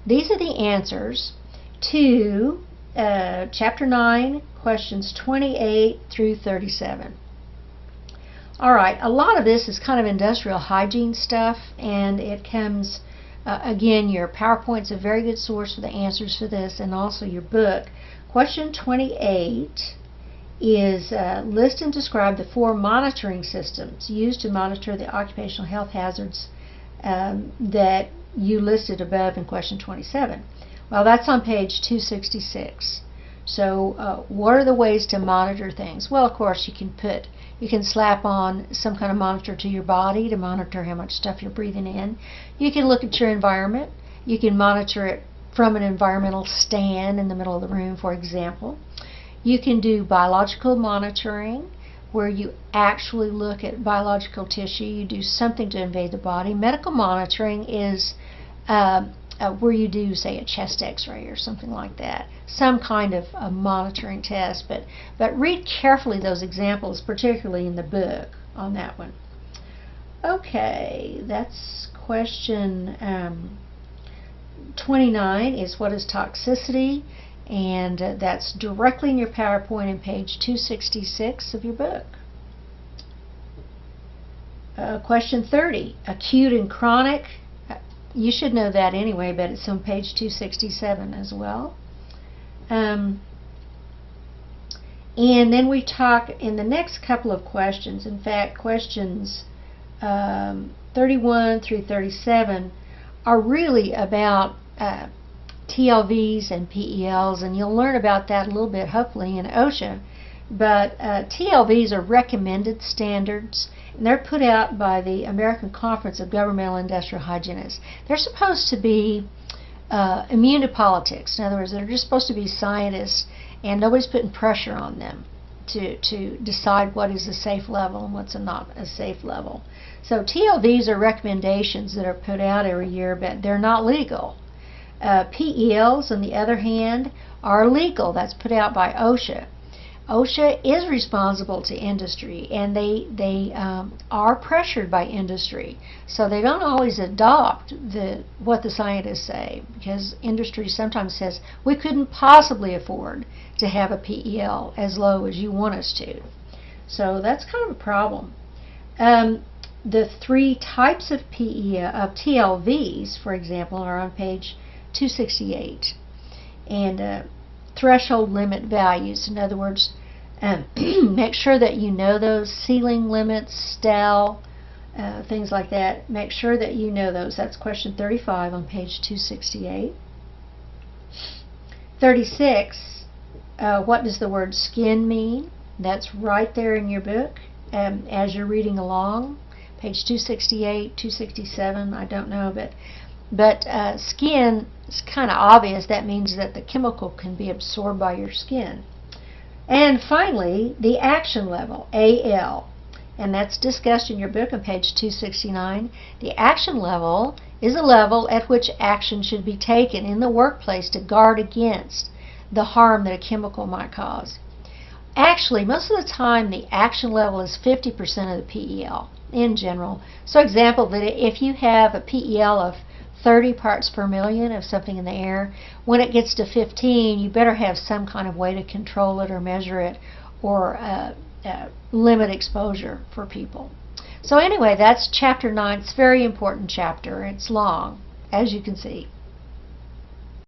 these are the answers to Chapter 9, questions 28 through 37. Alright, a lot of this is kind of industrial hygiene stuff, and it comes, again, your PowerPoint's a very good source for the answers for this, and also your book. Question 28 is list and describe the 4 monitoring systems used to monitor the occupational health hazards that you listed above in question 27. Well, that's on page 266. So what are the ways to monitor things? Well, of course, you can slap on some kind of monitor to your body to monitor how much stuff you're breathing in. You can look at your environment. You can monitor it from an environmental stand in the middle of the room, for example. You can do biological monitoring, where you actually look at biological tissue. You do something to invade the body. Medical monitoring is where you do, say, a chest x-ray or something like that. Some kind of a monitoring test, but read carefully those examples, particularly in the book on that one. Okay, that's question 29 is what is toxicity, and that's directly in your PowerPoint on page 266 of your book. Question 30, acute and chronic. You should know that anyway, but it's on page 267 as well. And then we talk in the next couple of questions, in fact, questions 31 through 37 are really about TLVs and PELs, and you'll learn about that a little bit, hopefully, in OSHA. But TLVs are recommended standards, and they're put out by the American Conference of Governmental Industrial Hygienists. They're supposed to be immune to politics. In other words, they're just supposed to be scientists, and nobody's putting pressure on them to decide what is a safe level and what's not a safe level. So TLVs are recommendations that are put out every year, but they're not legal. PELs, on the other hand, are legal. That's put out by OSHA. OSHA is responsible to industry, and they are pressured by industry, so they don't always adopt what the scientists say, because industry sometimes says we couldn't possibly afford to have a PEL as low as you want us to. So that's kind of a problem. The 3 types of TLVs, for example, are on page 268, and threshold limit values. In other words, make sure that you know those ceiling limits, STEL, things like that. Make sure that you know those. That's question 35 on page 268. 36, what does the word skin mean? That's right there in your book as you're reading along. Page 268, 267, I don't know, but skin is kind of obvious. That means that the chemical can be absorbed by your skin. And finally, the action level, AL, and that's discussed in your book on page 269. The action level is a level at which action should be taken in the workplace to guard against the harm that a chemical might cause. Actually, most of the time, the action level is 50% of the PEL in general. So, example, that if you have a PEL of 30 parts per million of something in the air, when it gets to 15, you better have some kind of way to control it or measure it or limit exposure for people. So anyway, that's chapter 9. It's a very important chapter. It's long, as you can see.